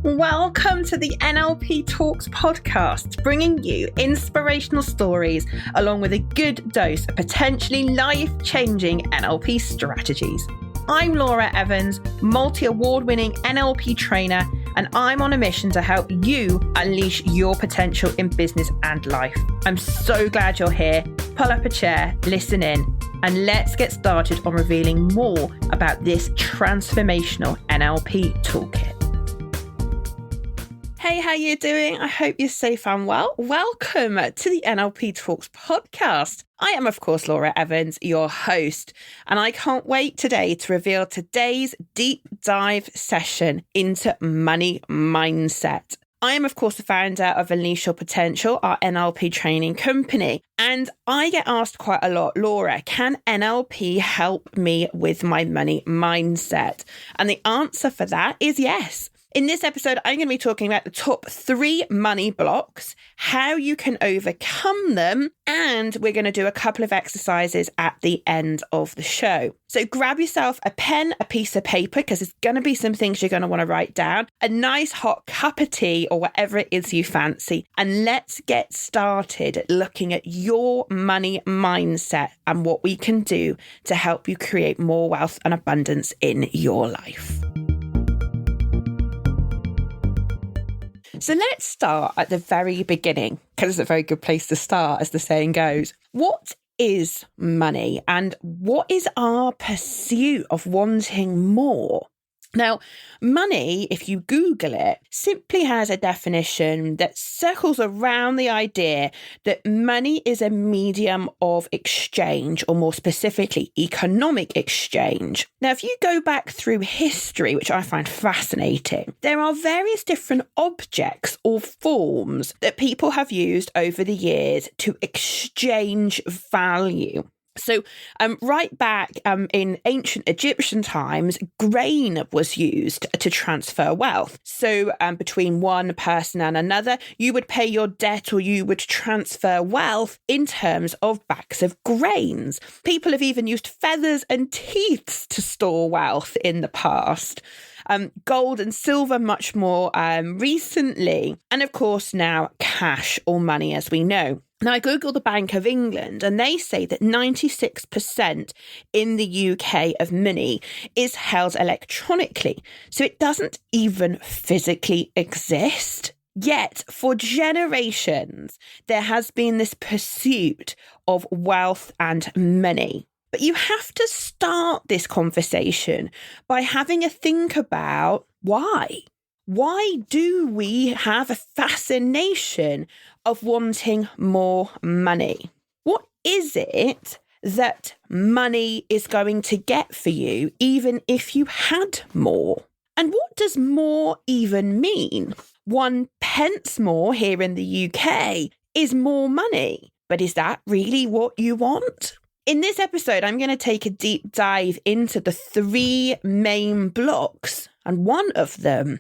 Welcome to the NLP Talks podcast, bringing you inspirational stories along with a good dose of potentially life-changing NLP strategies. I'm Laura Evans, multi-award-winning NLP trainer, and I'm on a mission to help you unleash your potential in business and life. I'm so glad you're here. Pull up a chair, listen in, and let's get started on revealing more about this transformational NLP toolkit. Hey, how you doing? I hope you're safe and well. Welcome to the NLP Talks podcast. I am, of course, Laura Evans, your host, and I can't wait today to reveal today's deep dive session into money mindset. I am, of course, the founder of Unleash Your Potential, our NLP training company, and I get asked quite a lot, Laura, can NLP help me with my money mindset? And the answer for that is yes. In this episode, I'm going to be talking about the top 3 money blocks, how you can overcome them, and we're going to do a couple of exercises at the end of the show. So grab yourself a pen, a piece of paper, because there's going to be some things you're going to want to write down, a nice hot cup of tea or whatever it is you fancy, and let's get started looking at your money mindset and what we can do to help you create more wealth and abundance in your life. So let's start at the very beginning, because it's a very good place to start, as the saying goes. What is money, and what is our pursuit of wanting more? Now, money, if you Google it, simply has a definition that circles around the idea that money is a medium of exchange, or more specifically, economic exchange. Now, if you go back through history, which I find fascinating, there are various different objects or forms that people have used over the years to exchange value. So right back in ancient Egyptian times, grain was used to transfer wealth. So between one person and another, you would pay your debt or you would transfer wealth in terms of bags of grains. People have even used feathers and teeth to store wealth in the past. Gold and silver much more recently. And of course now cash or money, as we know. Now, I Googled the Bank of England and they say that 96% in the UK of money is held electronically. So it doesn't even physically exist. Yet, for generations, there has been this pursuit of wealth and money. But you have to start this conversation by having a think about why. Why do we have a fascination of wanting more money? What is it that money is going to get for you, even if you had more? And what does more even mean? 1 pence more here in the UK is more money. But is that really what you want? In this episode, I'm going to take a deep dive into the 3 main blocks, and one of them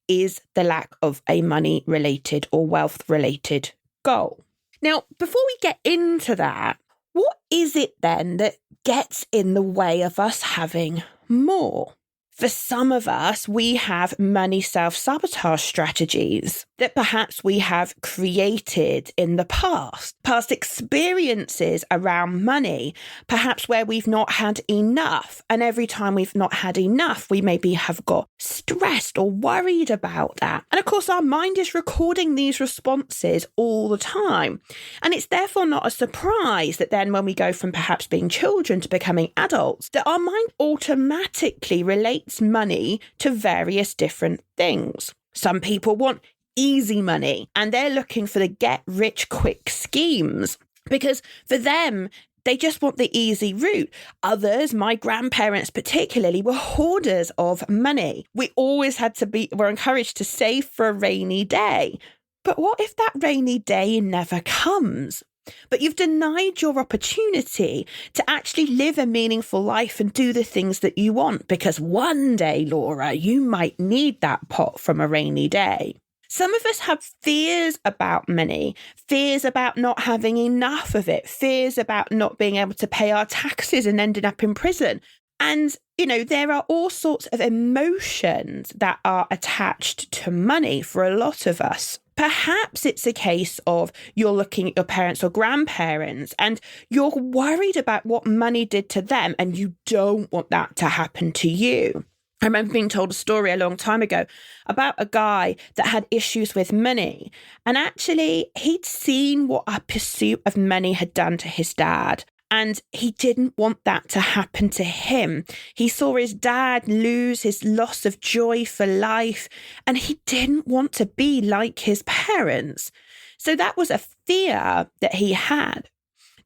is the lack of a money-related or wealth-related goal. Now, before we get into that, what is it then that gets in the way of us having more? For some of us, we have money self-sabotage strategies that perhaps we have created in the past experiences around money, perhaps where we've not had enough. And every time we've not had enough, we maybe have got stressed or worried about that. And of course, our mind is recording these responses all the time. And it's therefore not a surprise that then when we go from perhaps being children to becoming adults, that our mind automatically relates money to various different things. Some people want easy money and they're looking for the get rich quick schemes because for them, they just want the easy route. Others, my grandparents particularly, were hoarders of money. We always were encouraged to save for a rainy day. But what if that rainy day never comes? But you've denied your opportunity to actually live a meaningful life and do the things that you want because one day, Laura, you might need that pot from a rainy day. Some of us have fears about money, fears about not having enough of it, fears about not being able to pay our taxes and ending up in prison. And, there are all sorts of emotions that are attached to money for a lot of us. Perhaps it's a case of you're looking at your parents or grandparents and you're worried about what money did to them and you don't want that to happen to you. I remember being told a story a long time ago about a guy that had issues with money. And actually, he'd seen what a pursuit of money had done to his dad. And he didn't want that to happen to him. He saw his dad lose his loss of joy for life, and he didn't want to be like his parents. So that was a fear that he had.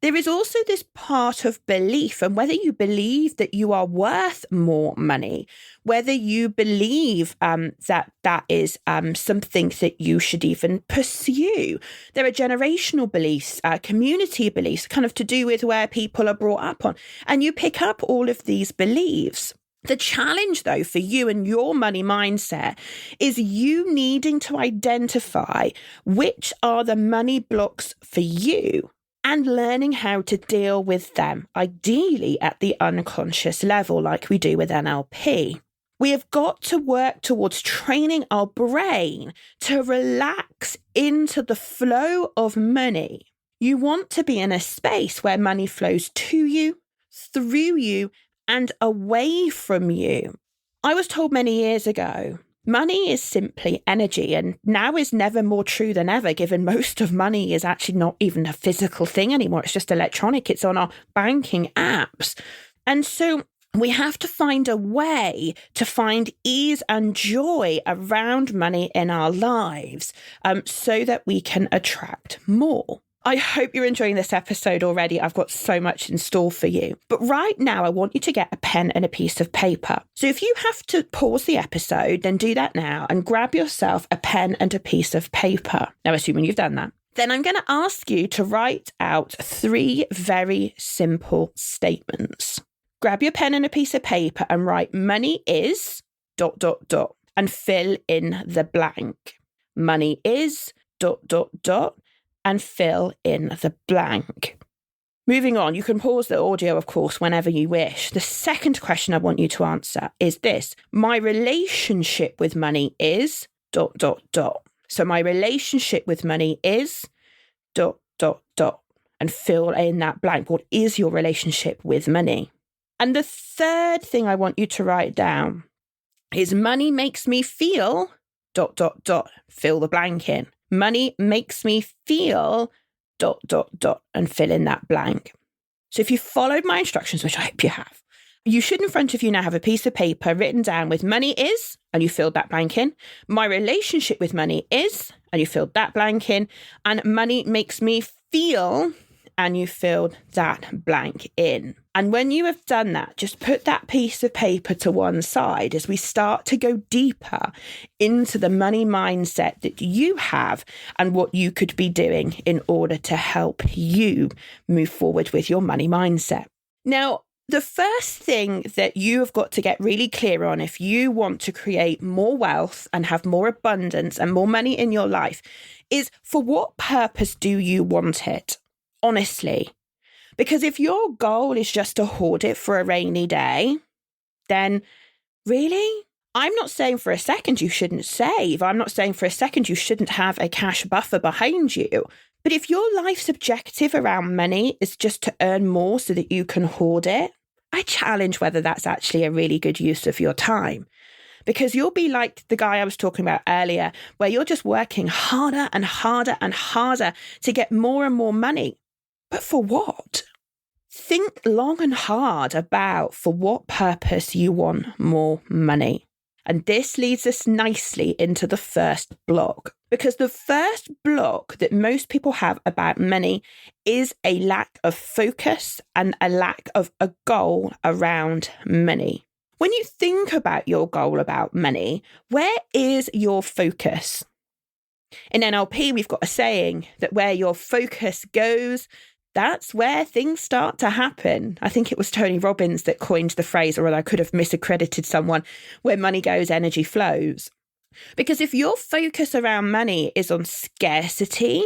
There is also this part of belief, and whether you believe that you are worth more money, whether you believe that is something that you should even pursue. There are generational beliefs, community beliefs, kind of to do with where people are brought up on. And you pick up all of these beliefs. The challenge, though, for you and your money mindset is you needing to identify which are the money blocks for you, and learning how to deal with them, ideally at the unconscious level, like we do with NLP. We have got to work towards training our brain to relax into the flow of money. You want to be in a space where money flows to you, through you, and away from you. I was told many years ago, money is simply energy, and now is never more true than ever, given most of money is actually not even a physical thing anymore. It's just electronic. It's on our banking apps. And so we have to find a way to find ease and joy around money in our lives so that we can attract more. I hope you're enjoying this episode already. I've got so much in store for you. But right now, I want you to get a pen and a piece of paper. So if you have to pause the episode, then do that now and grab yourself a pen and a piece of paper. Now, assuming you've done that, then I'm going to ask you to write out 3 very simple statements. Grab your pen and a piece of paper and write money is ... and fill in the blank. Money is ... and fill in the blank. Moving on, you can pause the audio, of course, whenever you wish. The second question I want you to answer is this. My relationship with money is ... So my relationship with money is ... and fill in that blank. What is your relationship with money? And the third thing I want you to write down is money makes me feel ... fill the blank in. Money makes me feel ... and fill in that blank. So if you followed my instructions, which I hope you have, you should in front of you now have a piece of paper written down with money is, and you filled that blank in. My relationship with money is, and you filled that blank in. And money makes me feel, and you filled that blank in. And when you have done that, just put that piece of paper to one side as we start to go deeper into the money mindset that you have and what you could be doing in order to help you move forward with your money mindset. Now, the first thing that you have got to get really clear on if you want to create more wealth and have more abundance and more money in your life is, for what purpose do you want it? Honestly. Because if your goal is just to hoard it for a rainy day, then really, I'm not saying for a second you shouldn't save. I'm not saying for a second you shouldn't have a cash buffer behind you. But if your life's objective around money is just to earn more so that you can hoard it, I challenge whether that's actually a really good use of your time. Because you'll be like the guy I was talking about earlier, where you're just working harder and harder and harder to get more and more money. But for what? Think long and hard about for what purpose you want more money. And this leads us nicely into the first block. Because the first block that most people have about money is a lack of focus and a lack of a goal around money. When you think about your goal about money, where is your focus? In NLP, we've got a saying that where your focus goes, that's where things start to happen. I think it was Tony Robbins that coined the phrase, or I could have misaccredited someone, where money goes, energy flows. Because if your focus around money is on scarcity,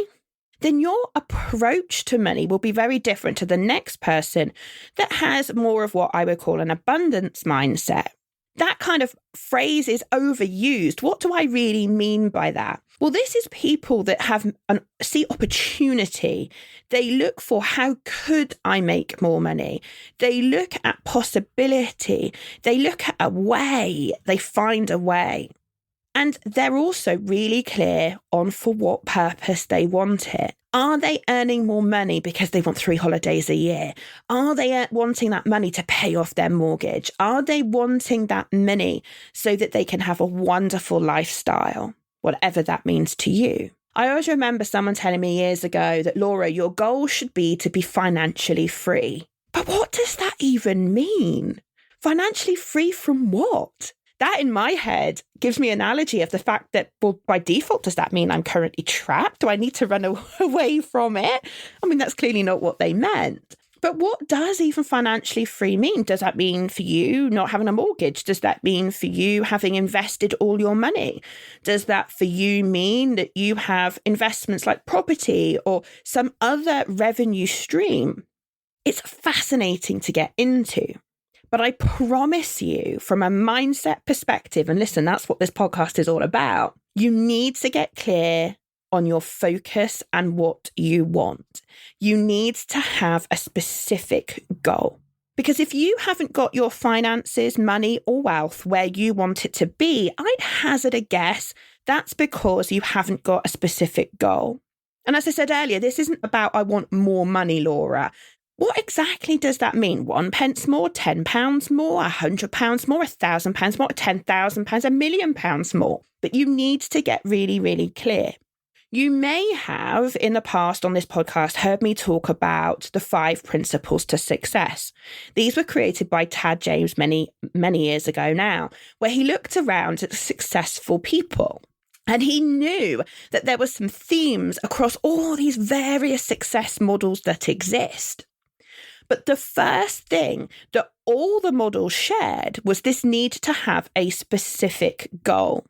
then your approach to money will be very different to the next person that has more of what I would call an abundance mindset. That kind of phrase is overused. What do I really mean by that? Well, this is people that see opportunity. They look for, how could I make more money? They look at possibility. They look at a way. They find a way. And they're also really clear on for what purpose they want it. Are they earning more money because they want 3 holidays a year? Are they wanting that money to pay off their mortgage? Are they wanting that money so that they can have a wonderful lifestyle, whatever that means to you? I always remember someone telling me years ago that, Laura, your goal should be to be financially free. But what does that even mean? Financially free from what? That in my head gives me an analogy of the fact that, well, by default, does that mean I'm currently trapped? Do I need to run away from it? I mean, that's clearly not what they meant. But what does even financially free mean? Does that mean for you not having a mortgage? Does that mean for you having invested all your money? Does that for you mean that you have investments like property or some other revenue stream? It's fascinating to get into. But I promise you, from a mindset perspective, and listen, that's what this podcast is all about, you need to get clear on your focus and what you want. You need to have a specific goal. Because if you haven't got your finances, money, or wealth where you want it to be, I'd hazard a guess that's because you haven't got a specific goal. And as I said earlier, this isn't about, I want more money, Laura. What exactly does that mean? 1 pence more, £10 more, £100 more, £1,000 more, £10,000, £1 million more. But you need to get really, really clear. You may have in the past on this podcast heard me talk about the 5 principles to success. These were created by Tad James many years ago now, where he looked around at successful people. And he knew that there were some themes across all these various success models that exist. But the first thing that all the models shared was this need to have a specific goal.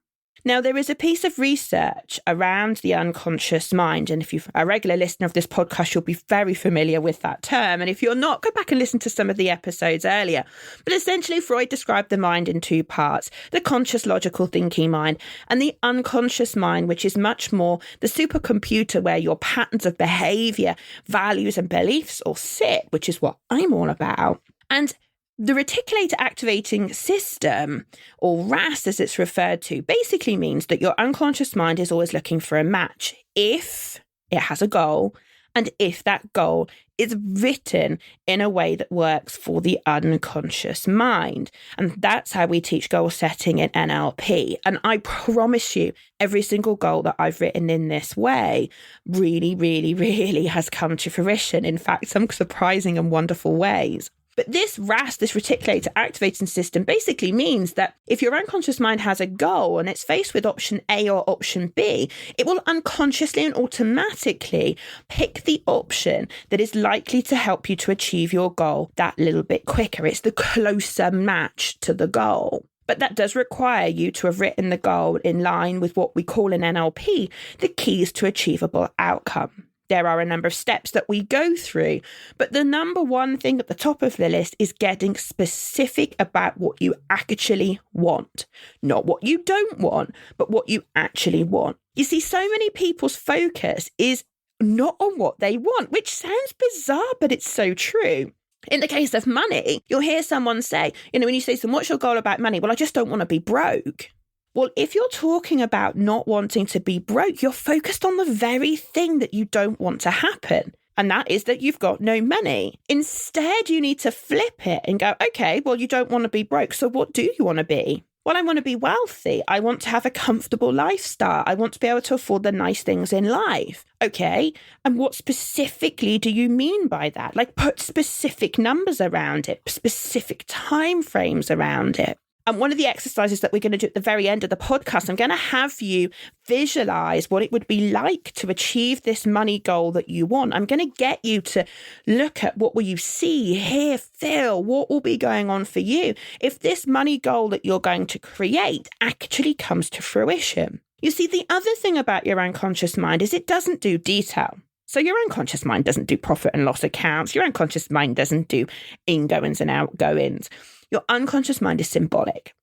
Now, there is a piece of research around the unconscious mind. And if you're a regular listener of this podcast, you'll be very familiar with that term. And if you're not, go back and listen to some of the episodes earlier. But essentially, Freud described the mind in 2 parts, the conscious logical thinking mind and the unconscious mind, which is much more the supercomputer where your patterns of behavior, values and beliefs all sit, which is what I'm all about. And the reticular activating system, or RAS as it's referred to, basically means that your unconscious mind is always looking for a match if it has a goal and if that goal is written in a way that works for the unconscious mind. And that's how we teach goal setting in NLP. And I promise you, every single goal that I've written in this way really, really, really has come to fruition. In fact, some surprising and wonderful ways. But this RAS, this reticular activating system, basically means that if your unconscious mind has a goal and it's faced with option A or option B, it will unconsciously and automatically pick the option that is likely to help you to achieve your goal that little bit quicker. It's the closer match to the goal. But that does require you to have written the goal in line with what we call in NLP the keys to achievable outcome. There are a number of steps that we go through, but the number one thing at the top of the list is getting specific about what you actually want. Not what you don't want, but what you actually want. You see, so many people's focus is not on what they want, which sounds bizarre, but it's so true. In the case of money, you'll hear someone say, when you say, so what's your goal about money? Well, I just don't want to be broke. Well, if you're talking about not wanting to be broke, you're focused on the very thing that you don't want to happen. And that is that you've got no money. Instead, you need to flip it and go, okay, well, you don't want to be broke. So what do you want to be? Well, I want to be wealthy. I want to have a comfortable lifestyle. I want to be able to afford the nice things in life. Okay. And what specifically do you mean by that? Like, put specific numbers around it, specific time frames around it. And one of the exercises that we're going to do at the very end of the podcast, I'm going to have you visualize what it would be like to achieve this money goal that you want. I'm going to get you to look at what will you see, hear, feel, what will be going on for you if this money goal that you're going to create actually comes to fruition. You see, the other thing about your unconscious mind is it doesn't do detail. So your unconscious mind doesn't do profit and loss accounts. Your unconscious mind doesn't do ingoings and outgoings. Your unconscious mind is symbolic.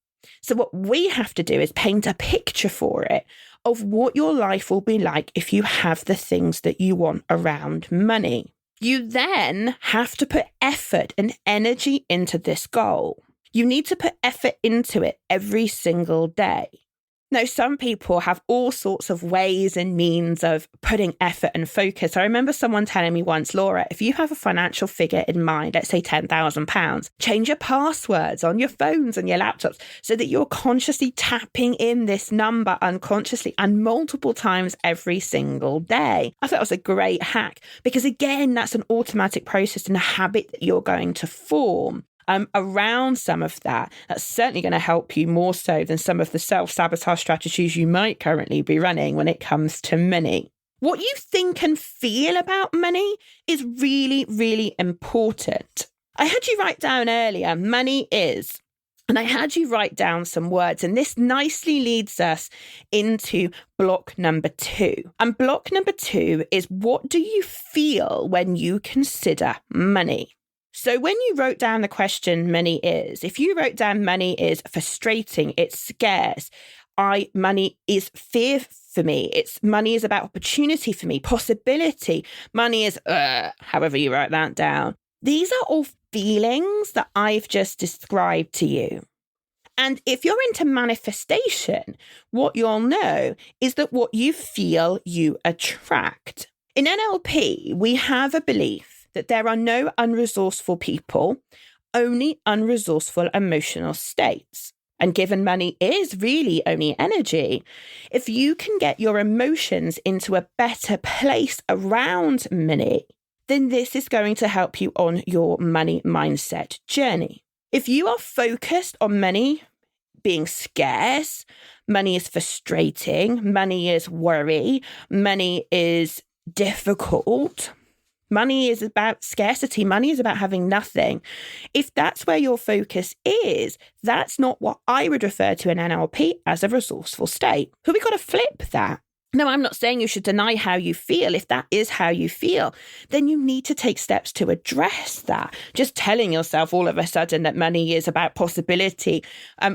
So what we have to do is paint a picture for it of what your life will be like if you have the things that you want around money. You then have to put effort and energy into this goal. You need to put effort into it every single day. Now, some people have all sorts of ways and means of putting effort and focus. I remember someone telling me once, Laura, if you have a financial figure in mind, let's say £10,000, change your passwords on your phones and your laptops so that you're consciously tapping in this number unconsciously and multiple times every single day. I thought it was a great hack because, again, that's an automatic process and a habit that you're going to form. Around some of that. That's certainly going to help you more so than some of the self-sabotage strategies you might currently be running when it comes to money. What you think and feel about money is really, really important. I had you write down earlier, money is, and I had you write down some words, and this nicely leads us into block number 2. And block number 2 is, what do you feel when you consider money? So when you wrote down the question, money is, if you wrote down money is frustrating, it's scarce, money is fear for me, money is about opportunity for me, possibility, money is, however you write that down. These are all feelings that I've just described to you. And if you're into manifestation, what you'll know is that what you feel, you attract. In NLP, we have a belief that there are no unresourceful people, only unresourceful emotional states. And given money is really only energy, if you can get your emotions into a better place around money, then this is going to help you on your money mindset journey. If you are focused on money being scarce, money is frustrating, money is worry, money is difficult, money is about scarcity. Money is about having nothing. If that's where your focus is, that's not what I would refer to in NLP as a resourceful state. So we've got to flip that. No, I'm not saying you should deny how you feel. If that is how you feel, then you need to take steps to address that. Just telling yourself all of a sudden that money is about possibility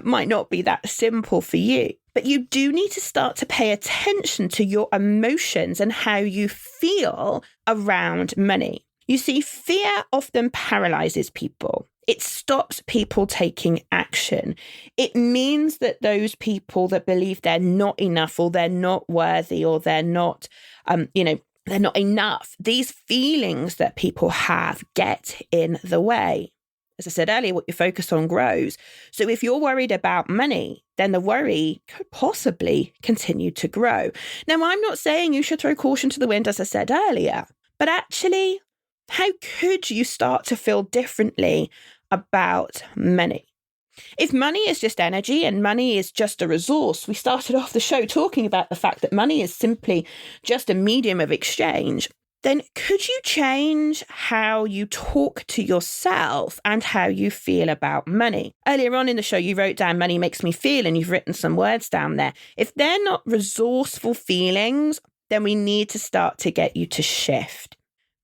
might not be that simple for you. But you do need to start to pay attention to your emotions and how you feel around money. You see, fear often paralyzes people. It stops people taking action. It means that those people that believe they're not enough or they're not worthy or they're not, they're not enough. These feelings that people have get in the way. As I said earlier, what you focus on grows. So if you're worried about money, then the worry could possibly continue to grow. Now, I'm not saying you should throw caution to the wind, as I said earlier, but actually, how could you start to feel differently about money? If money is just energy and money is just a resource, we started off the show talking about the fact that money is simply just a medium of exchange, then could you change how you talk to yourself and how you feel about money? Earlier on in the show, you wrote down money makes me feel, and you've written some words down there. If they're not resourceful feelings, then we need to start to get you to shift.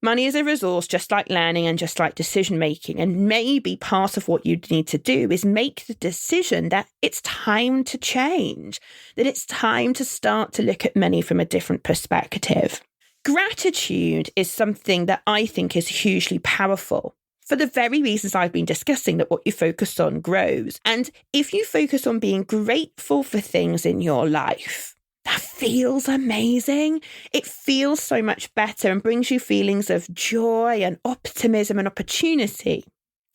Money is a resource, just like learning and just like decision making. And maybe part of what you need to do is make the decision that it's time to change, that it's time to start to look at money from a different perspective. Gratitude is something that I think is hugely powerful for the very reasons I've been discussing, that what you focus on grows. And if you focus on being grateful for things in your life, that feels amazing. It feels so much better and brings you feelings of joy and optimism and opportunity.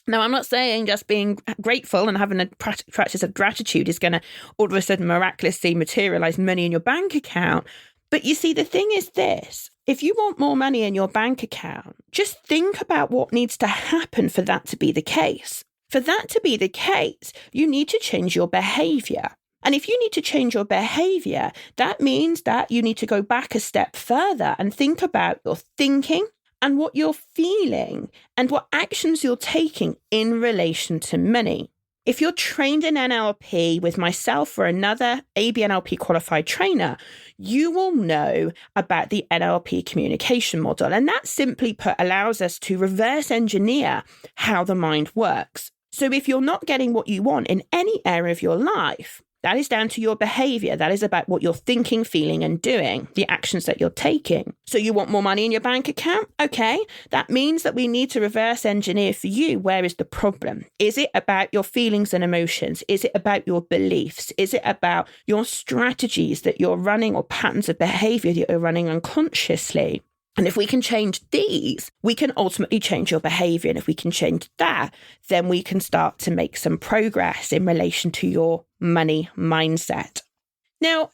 Now, I'm not saying just being grateful and having a practice of gratitude is going to all of a sudden miraculously materialize money in your bank account. But you see, the thing is this. If you want more money in your bank account, just think about what needs to happen for that to be the case. For that to be the case, you need to change your behavior. And if you need to change your behavior, that means that you need to go back a step further and think about your thinking and what you're feeling and what actions you're taking in relation to money. If you're trained in NLP with myself or another ABNLP qualified trainer, you will know about the NLP communication model. And that, simply put, allows us to reverse engineer how the mind works. So if you're not getting what you want in any area of your life, that is down to your behavior. That is about what you're thinking, feeling, and doing, the actions that you're taking. So you want more money in your bank account? Okay, that means that we need to reverse engineer for you. Where is the problem? Is it about your feelings and emotions? Is it about your beliefs? Is it about your strategies that you're running, or patterns of behavior that you're running unconsciously? And if we can change these, we can ultimately change your behavior. And if we can change that, then we can start to make some progress in relation to your money mindset. Now,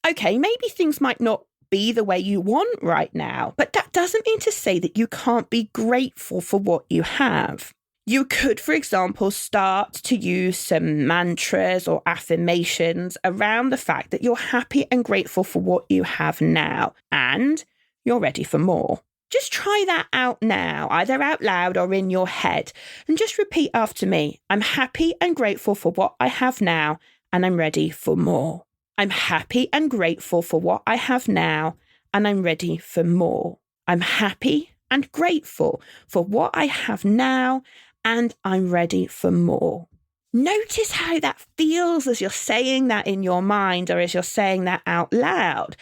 okay, maybe things might not be the way you want right now, but that doesn't mean to say that you can't be grateful for what you have. You could, for example, start to use some mantras or affirmations around the fact that you're happy and grateful for what you have now, and you're ready for more. Just try that out now, either out loud or in your head, and just repeat after me. I'm happy and grateful for what I have now, and I'm ready for more. I'm happy and grateful for what I have now, and I'm ready for more. I'm happy and grateful for what I have now, and I'm ready for more. Notice how that feels as you're saying that in your mind, or as you're saying that out loud.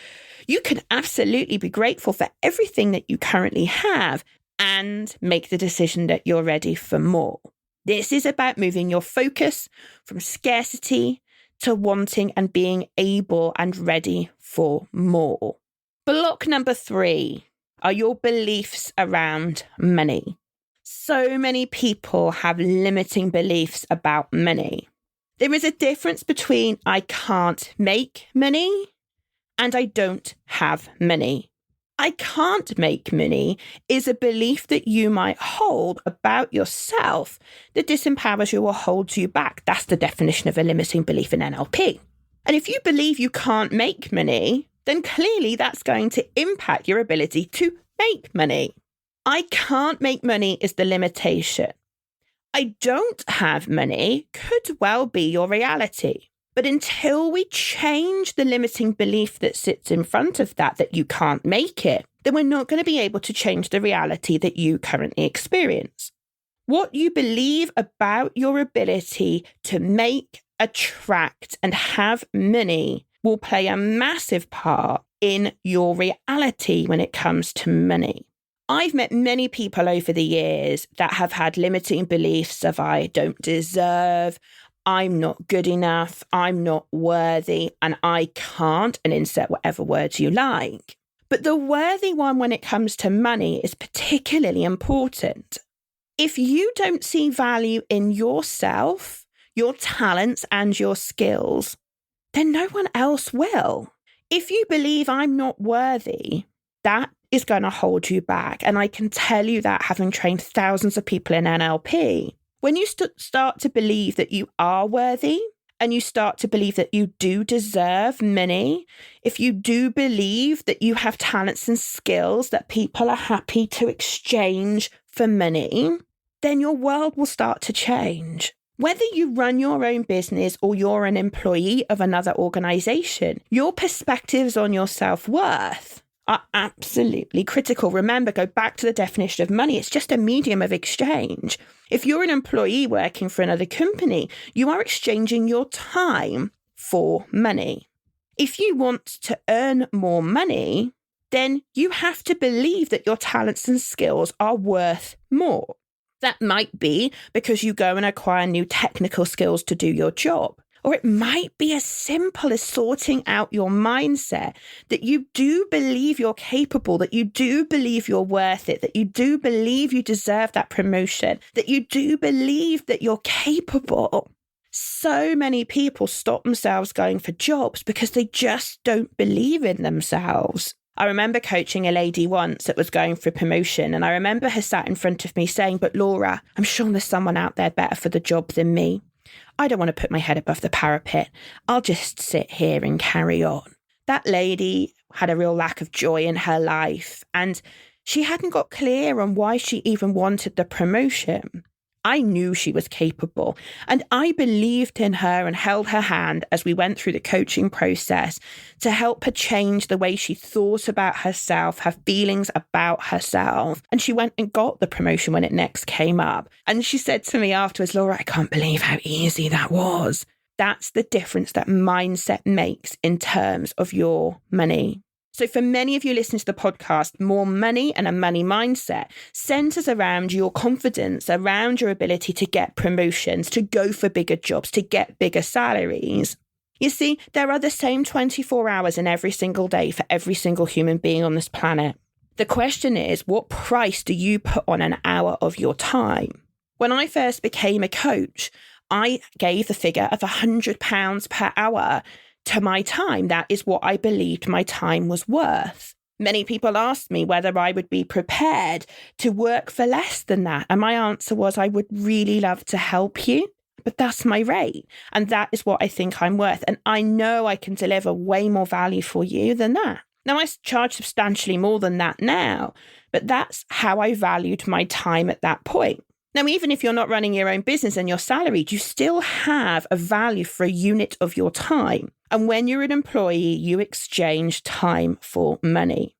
You can absolutely be grateful for everything that you currently have and make the decision that you're ready for more. This is about moving your focus from scarcity to wanting and being able and ready for more. Block number 3 are your beliefs around money. So many people have limiting beliefs about money. There is a difference between I can't make money and I don't have money. I can't make money is a belief that you might hold about yourself that disempowers you or holds you back. That's the definition of a limiting belief in NLP. And if you believe you can't make money, then clearly that's going to impact your ability to make money. I can't make money is the limitation. I don't have money could well be your reality. But until we change the limiting belief that sits in front of that you can't make it, then we're not going to be able to change the reality that you currently experience. What you believe about your ability to make, attract, and have money will play a massive part in your reality when it comes to money. I've met many people over the years that have had limiting beliefs of I don't deserve, I'm not good enough, I'm not worthy, and I can't, and insert whatever words you like. But the worthy one when it comes to money is particularly important. If you don't see value in yourself, your talents, and your skills, then no one else will. If you believe I'm not worthy, that is going to hold you back. And I can tell you that, having trained thousands of people in NLP. When you start to believe that you are worthy, and you start to believe that you do deserve money, if you do believe that you have talents and skills that people are happy to exchange for money, then your world will start to change. Whether you run your own business or you're an employee of another organization, your perspectives on your self-worth are absolutely critical. Remember, go back to the definition of money. It's just a medium of exchange. If you're an employee working for another company, you are exchanging your time for money. If you want to earn more money, then you have to believe that your talents and skills are worth more. That might be because you go and acquire new technical skills to do your job. Or it might be as simple as sorting out your mindset that you do believe you're capable, that you do believe you're worth it, that you do believe you deserve that promotion, that you do believe that you're capable. So many people stop themselves going for jobs because they just don't believe in themselves. I remember coaching a lady once that was going for a promotion, and I remember her sat in front of me saying, "But Laura, I'm sure there's someone out there better for the job than me. I don't want to put my head above the parapet. I'll just sit here and carry on." That lady had a real lack of joy in her life, and she hadn't got clear on why she even wanted the promotion. I knew she was capable, and I believed in her and held her hand as we went through the coaching process to help her change the way she thought about herself, her feelings about herself. And she went and got the promotion when it next came up. And she said to me afterwards, Laura, I can't believe how easy that was. That's the difference that mindset makes in terms of your money. So for many of you listening to the podcast, more money and a money mindset centers around your confidence, around your ability to get promotions, to go for bigger jobs, to get bigger salaries. You see, there are the same 24 hours in every single day for every single human being on this planet. The question is, what price do you put on an hour of your time? When I first became a coach, I gave the figure of £100 per hour to my time. That is what I believed my time was worth. Many people asked me whether I would be prepared to work for less than that. And my answer was, I would really love to help you, but that's my rate. And that is what I think I'm worth. And I know I can deliver way more value for you than that. Now, I charge substantially more than that now, but that's how I valued my time at that point. Now, even if you're not running your own business and you're salaried, you still have a value for a unit of your time. And when you're an employee, you exchange time for money.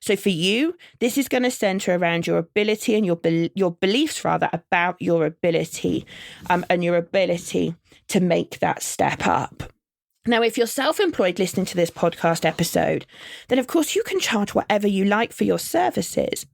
So for you, this is going to center around your ability and your beliefs about your ability and your ability to make that step up. Now, if you're self-employed listening to this podcast episode, then of course you can charge whatever you like for your services.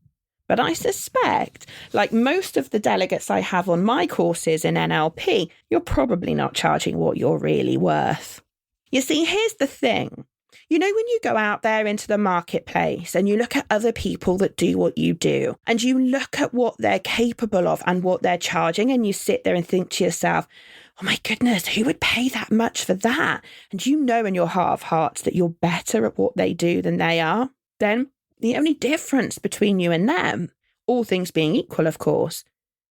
But I suspect, like most of the delegates I have on my courses in NLP, you're probably not charging what you're really worth. You see, here's the thing. You know, when you go out there into the marketplace and you look at other people that do what you do, and you look at what they're capable of and what they're charging, and you sit there and think to yourself, oh my goodness, who would pay that much for that? And you know in your heart of hearts that you're better at what they do than they are, then the only difference between you and them, all things being equal, of course,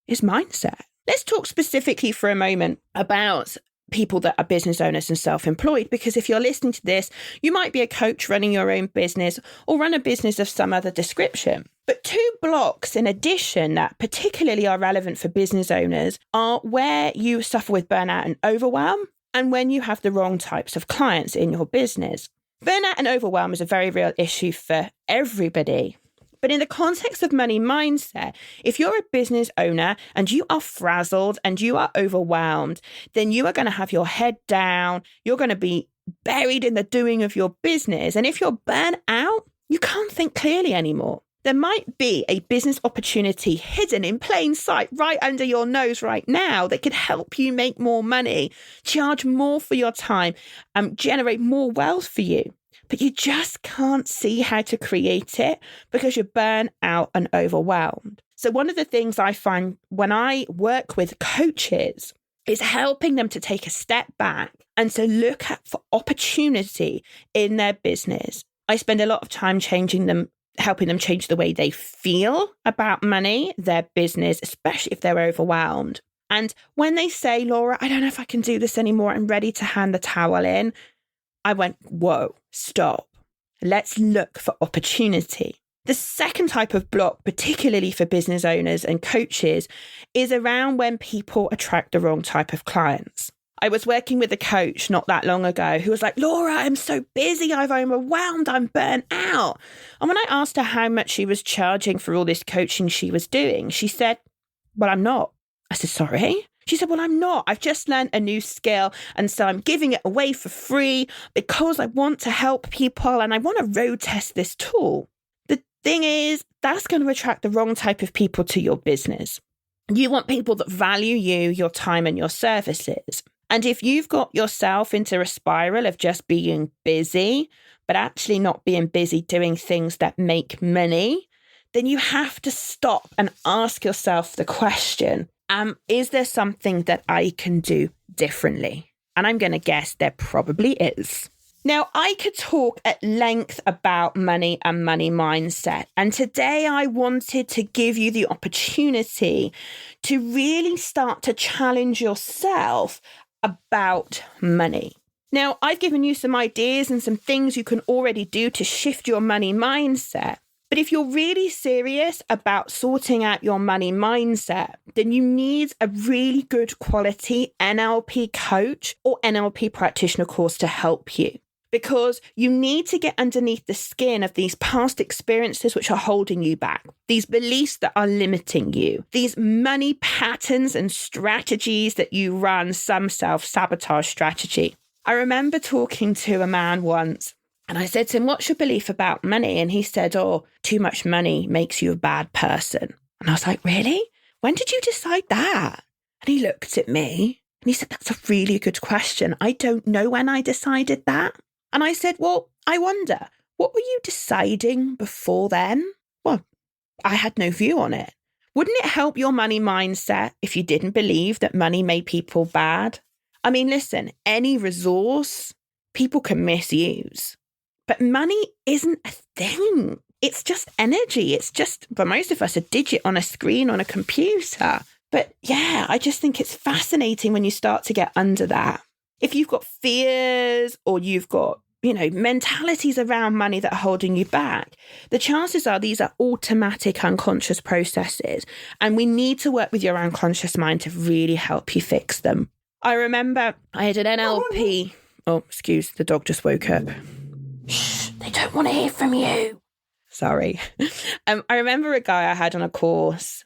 is mindset. Let's talk specifically for a moment about people that are business owners and self-employed, because if you're listening to this, you might be a coach running your own business or run a business of some other description. But 2 blocks in addition that particularly are relevant for business owners are where you suffer with burnout and overwhelm and when you have the wrong types of clients in your business. Burnout and overwhelm is a very real issue for everybody. But in the context of money mindset, if you're a business owner and you are frazzled and you are overwhelmed, then you are going to have your head down. You're going to be buried in the doing of your business. And if you're burnt out, you can't think clearly anymore. There might be a business opportunity hidden in plain sight right under your nose right now that could help you make more money, charge more for your time, generate more wealth for you. But you just can't see how to create it because you're burnt out and overwhelmed. So one of the things I find when I work with coaches is helping them to take a step back and to look at for opportunity in their business. I spend a lot of time helping them change the way they feel about money, their business, especially if they're overwhelmed. And when they say, Laura, I don't know if I can do this anymore, I'm ready to hand the towel in, I went, whoa, stop. Let's look for opportunity. The second type of block, particularly for business owners and coaches, is around when people attract the wrong type of clients. I was working with a coach not that long ago who was like, Laura, I'm so busy, I'm overwhelmed, I'm burnt out. And when I asked her how much she was charging for all this coaching she was doing, she said, well, I'm not. I said, sorry? She said, well, I'm not. I've just learned a new skill. And so I'm giving it away for free because I want to help people and I want to road test this tool. The thing is, that's going to attract the wrong type of people to your business. You want people that value you, your time and your services. And if you've got yourself into a spiral of just being busy, but actually not being busy doing things that make money, then you have to stop and ask yourself the question, is there something that I can do differently? And I'm going to guess there probably is. Now, I could talk at length about money and money mindset. And today I wanted to give you the opportunity to really start to challenge yourself about money. Now, I've given you some ideas and some things you can already do to shift your money mindset. But if you're really serious about sorting out your money mindset, then you need a really good quality NLP coach or NLP practitioner course to help you. Because you need to get underneath the skin of these past experiences which are holding you back, these beliefs that are limiting you, these money patterns and strategies that you run, some self-sabotage strategy. I remember talking to a man once, and I said to him, "What's your belief about money?" And he said, "Oh, too much money makes you a bad person." And I was like, "Really? When did you decide that?" And he looked at me and he said, "That's a really good question. I don't know when I decided that." And I said, "Well, I wonder, what were you deciding before then?" Well, I had no view on it. Wouldn't it help your money mindset if you didn't believe that money made people bad? I mean, listen, any resource people can misuse, but money isn't a thing. It's just energy. It's just, for most of us, a digit on a screen on a computer. But yeah, I just think it's fascinating when you start to get under that. If you've got fears or you've got, mentalities around money that are holding you back, the chances are these are automatic unconscious processes. And we need to work with your unconscious mind to really help you fix them. I remember I had an NLP. Oh, excuse, the dog just woke up. Shh, they don't want to hear from you. Sorry. I remember a guy I had on a course,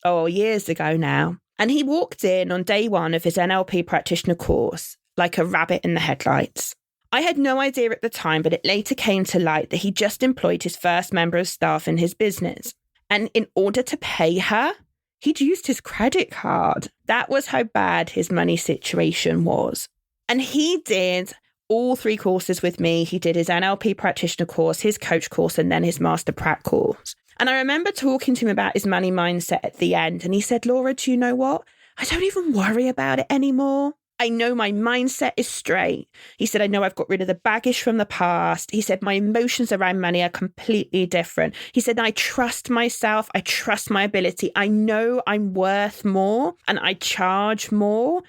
years ago now. And he walked in on day one of his NLP practitioner course like a rabbit in the headlights. I had no idea at the time, but it later came to light that he just employed his first member of staff in his business. And in order to pay her, he'd used his credit card. That was how bad his money situation was. And he did all 3 courses with me. He did his NLP practitioner course, his coach course, and then his master prac course. And I remember talking to him about his money mindset at the end. And he said, "Laura, do you know what? I don't even worry about it anymore. I know my mindset is straight." He said, "I know I've got rid of the baggage from the past." He said, "My emotions around money are completely different." He said, "I trust myself. I trust my ability. I know I'm worth more and I charge more."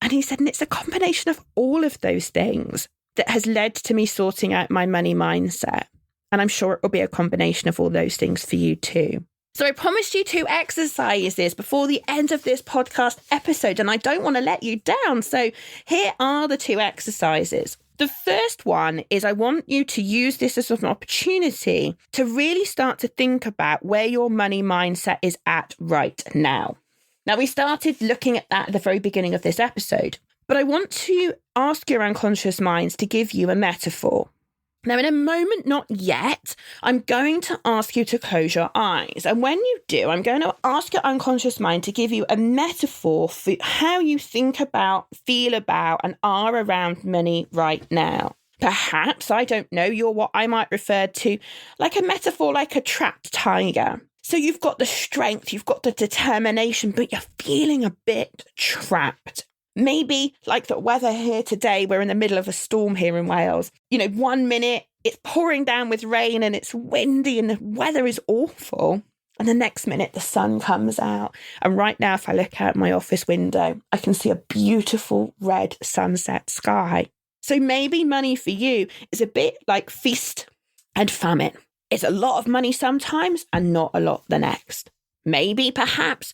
And he said, and it's a combination of all of those things that has led to me sorting out my money mindset. And I'm sure it will be a combination of all those things for you too. So I promised you 2 exercises before the end of this podcast episode, and I don't want to let you down. So here are the 2 exercises. The first one is I want you to use this as an opportunity to really start to think about where your money mindset is at right now. Now, we started looking at that at the very beginning of this episode, but I want to ask your unconscious minds to give you a metaphor. Now, in a moment, not yet, I'm going to ask you to close your eyes. And when you do, I'm going to ask your unconscious mind to give you a metaphor for how you think about, feel about, and are around money right now. Perhaps, I don't know, you're what I might refer to like a metaphor, like a trapped tiger. So you've got the strength, you've got the determination, but you're feeling a bit trapped. Maybe like the weather here today, we're in the middle of a storm here in Wales. 1 minute it's pouring down with rain and it's windy and the weather is awful. And the next minute the sun comes out. And right now, if I look out my office window, I can see a beautiful red sunset sky. So maybe money for you is a bit like feast and famine. It's a lot of money sometimes and not a lot the next. Maybe, perhaps,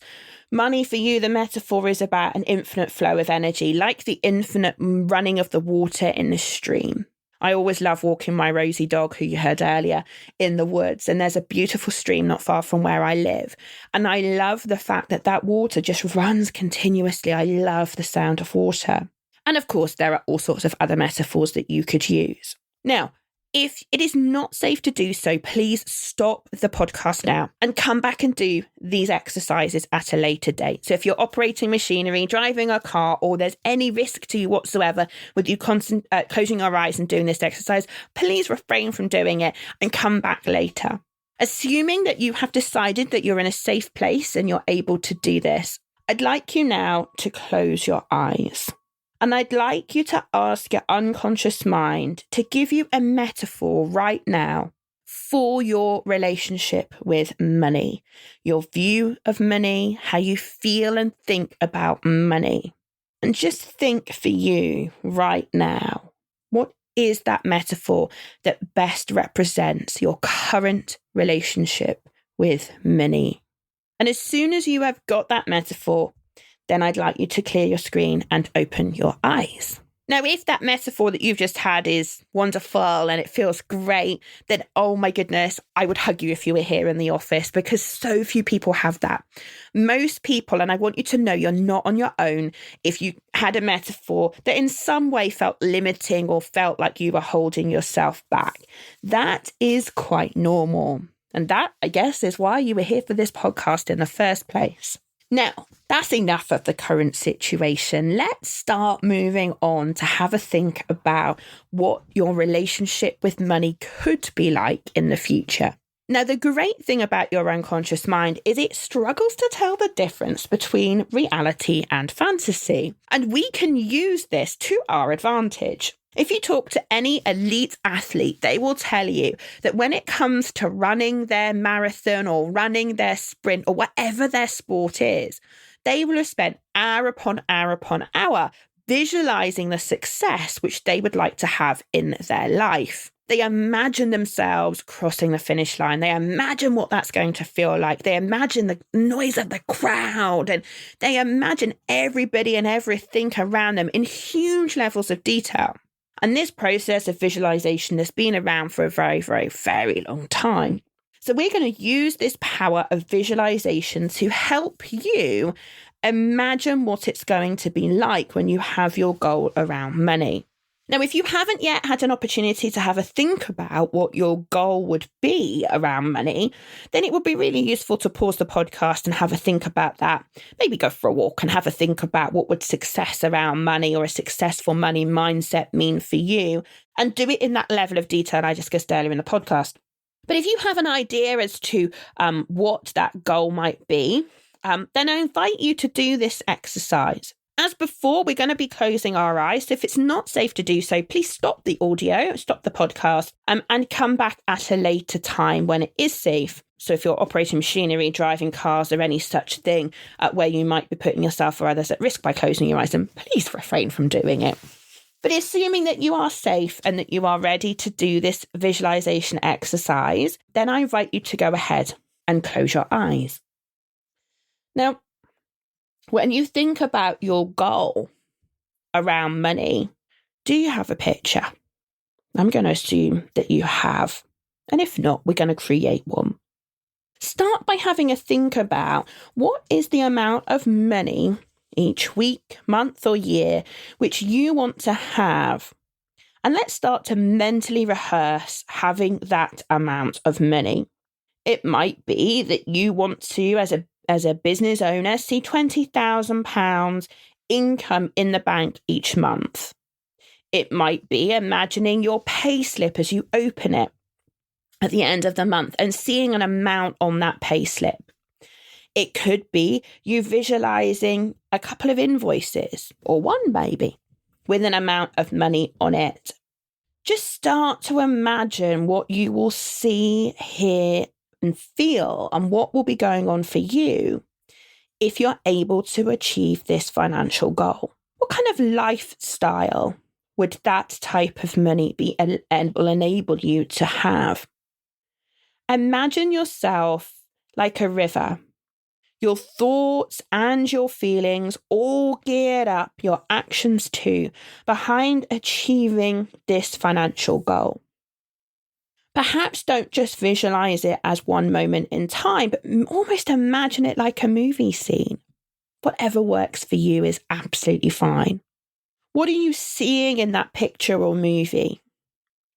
money for you, the metaphor is about an infinite flow of energy, like the infinite running of the water in the stream. I always love walking my Rosie dog, who you heard earlier, in the woods. And there's a beautiful stream not far from where I live. And I love the fact that that water just runs continuously. I love the sound of water. And of course, there are all sorts of other metaphors that you could use. Now, if it is not safe to do so, please stop the podcast now and come back and do these exercises at a later date. So if you're operating machinery, driving a car, or there's any risk to you whatsoever with you closing your eyes and doing this exercise, please refrain from doing it and come back later. Assuming that you have decided that you're in a safe place and you're able to do this, I'd like you now to close your eyes. And I'd like you to ask your unconscious mind to give you a metaphor right now for your relationship with money, your view of money, how you feel and think about money. And just think for you right now, what is that metaphor that best represents your current relationship with money? And as soon as you have got that metaphor, then I'd like you to clear your screen and open your eyes. Now, if that metaphor that you've just had is wonderful and it feels great, then, oh my goodness, I would hug you if you were here in the office, because so few people have that. Most people, and I want you to know you're not on your own, if you had a metaphor that in some way felt limiting or felt like you were holding yourself back, that is quite normal. And that, I guess, is why you were here for this podcast in the first place. Now, that's enough of the current situation. Let's start moving on to have a think about what your relationship with money could be like in the future. Now, the great thing about your unconscious mind is it struggles to tell the difference between reality and fantasy. And we can use this to our advantage. If you talk to any elite athlete, they will tell you that when it comes to running their marathon or running their sprint or whatever their sport is, they will have spent hour upon hour upon hour visualizing the success which they would like to have in their life. They imagine themselves crossing the finish line. They imagine what that's going to feel like. They imagine the noise of the crowd, and they imagine everybody and everything around them in huge levels of detail. And this process of visualization has been around for a very, very, very long time. So we're going to use this power of visualization to help you imagine what it's going to be like when you have your goal around money. Now, if you haven't yet had an opportunity to have a think about what your goal would be around money, then it would be really useful to pause the podcast and have a think about that. Maybe go for a walk and have a think about what would success around money or a successful money mindset mean for you, and do it in that level of detail I discussed earlier in the podcast. But if you have an idea as to what that goal might be, then I invite you to do this exercise. As before, we're going to be closing our eyes. So if it's not safe to do so, please stop the audio, stop the podcast, and come back at a later time when it is safe. So if you're operating machinery, driving cars, or any such thing where you might be putting yourself or others at risk by closing your eyes, then please refrain from doing it. But assuming that you are safe and that you are ready to do this visualization exercise, then I invite you to go ahead and close your eyes. Now, when you think about your goal around money, do you have a picture? I'm going to assume that you have. And if not, we're going to create one. Start by having a think about what is the amount of money each week, month, or year which you want to have. And let's start to mentally rehearse having that amount of money. It might be that you want to, as a business owner, see £20,000 income in the bank each month. It might be imagining your pay slip as you open it at the end of the month and seeing an amount on that pay slip. It could be you visualizing a couple of invoices, or one maybe, with an amount of money on it. Just start to imagine what you will see, hear, and feel, and what will be going on for you if you're able to achieve this financial goal. What kind of lifestyle would that type of money will enable you to have? Imagine yourself like a river, your thoughts and your feelings all geared up, your actions too, behind achieving this financial goal. Perhaps don't just visualize it as one moment in time, but almost imagine it like a movie scene. Whatever works for you is absolutely fine. What are you seeing in that picture or movie?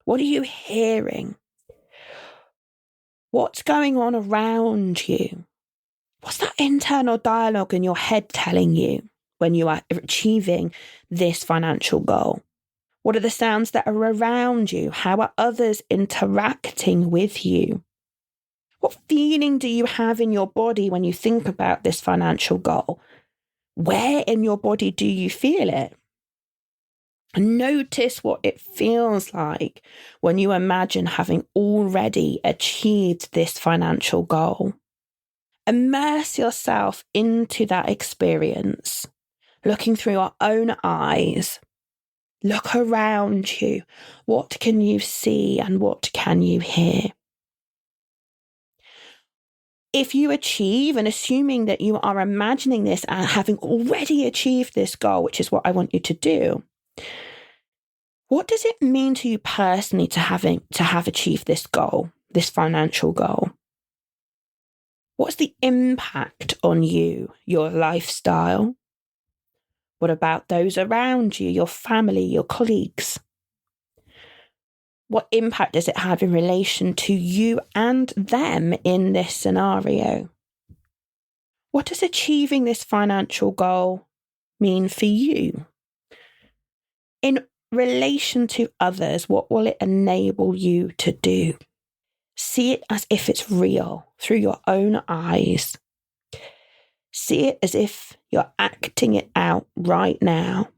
What are you hearing? What's going on around you? What's that internal dialogue in your head telling you when you are achieving this financial goal? What are the sounds that are around you? How are others interacting with you? What feeling do you have in your body when you think about this financial goal? Where in your body do you feel it? Notice what it feels like when you imagine having already achieved this financial goal. Immerse yourself into that experience, looking through your own eyes, Look around you. What can you see and what can you hear? If you achieve, and assuming that you are imagining this and having already achieved this goal, which is what I want you to do, what does it mean to you personally to have achieved this goal, this financial goal? What's the impact on you, your lifestyle? What about those around you, your family, your colleagues? What impact does it have in relation to you and them in this scenario? What does achieving this financial goal mean for you? In relation to others, what will it enable you to do? See it as if it's real through your own eyes. See it as if you're acting it out right now.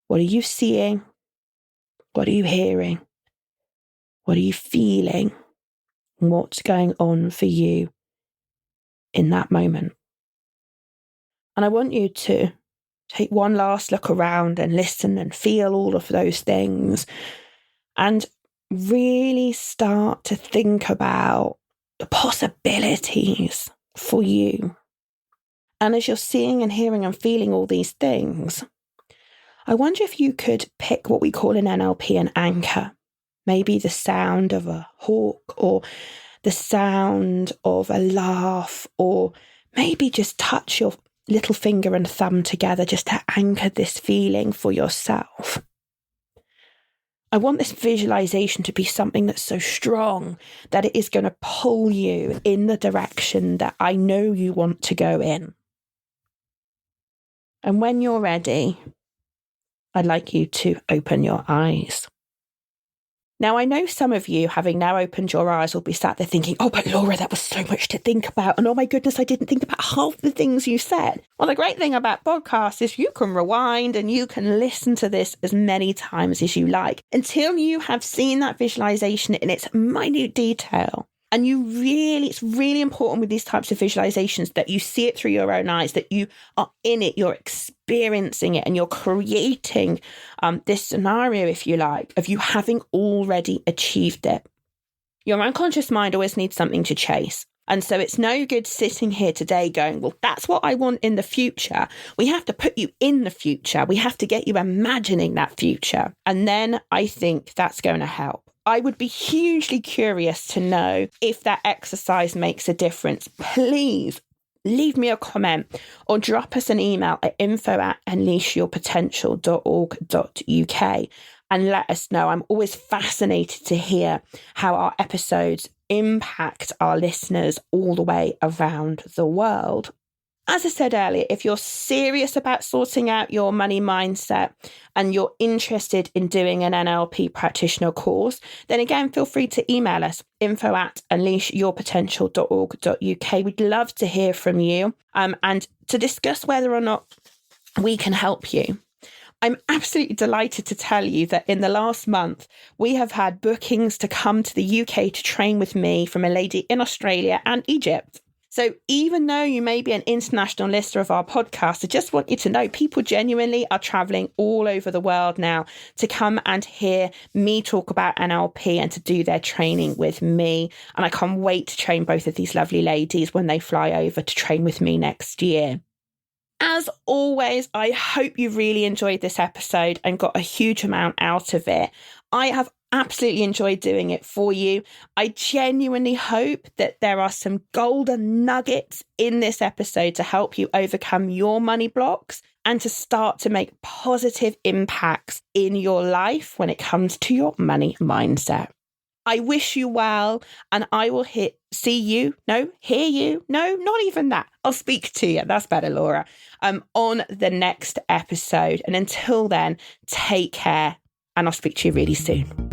What are you seeing? What are you hearing? What are you feeling? What's going on for you in that moment? And I want you to take one last look around and listen and feel all of those things and really start to think about the possibilities for you. And as you're seeing and hearing and feeling all these things, I wonder if you could pick what we call in NLP an anchor. Maybe the sound of a hawk or the sound of a laugh, or maybe just touch your little finger and thumb together just to anchor this feeling for yourself. I want this visualization to be something that's so strong that it is going to pull you in the direction that I know you want to go in. And when you're ready, I'd like you to open your eyes. Now, I know some of you, having now opened your eyes, will be sat there thinking, oh, but Laura, that was so much to think about. And oh my goodness, I didn't think about half the things you said. Well, the great thing about podcasts is you can rewind and you can listen to this as many times as you like until you have seen that visualization in its minute detail. And it's really important with these types of visualizations that you see it through your own eyes, that you are in it, you're experiencing it, and you're creating this scenario, if you like, of you having already achieved it. Your unconscious mind always needs something to chase. And so it's no good sitting here today going, well, that's what I want in the future. We have to put you in the future. We have to get you imagining that future. And then I think that's going to help. I would be hugely curious to know if that exercise makes a difference. Please leave me a comment or drop us an email at info@unleashyourpotential.org.uk and let us know. I'm always fascinated to hear how our episodes impact our listeners all the way around the world. As I said earlier, if you're serious about sorting out your money mindset and you're interested in doing an NLP practitioner course, then again, feel free to email us, info@unleashyourpotential.org.uk. We'd love to hear from you and to discuss whether or not we can help you. I'm absolutely delighted to tell you that in the last month, we have had bookings to come to the UK to train with me from a lady in Australia and Egypt. So even though you may be an international listener of our podcast, I just want you to know people genuinely are traveling all over the world now to come and hear me talk about NLP and to do their training with me. And I can't wait to train both of these lovely ladies when they fly over to train with me next year. As always, I hope you really enjoyed this episode and got a huge amount out of it. I have absolutely enjoyed doing it for you. I genuinely hope that there are some golden nuggets in this episode to help you overcome your money blocks and to start to make positive impacts in your life when it comes to your money mindset. I wish you well, and I will hear you. Not even that. I'll speak to you. That's better, Laura. On the next episode. And until then, take care, and I'll speak to you really soon.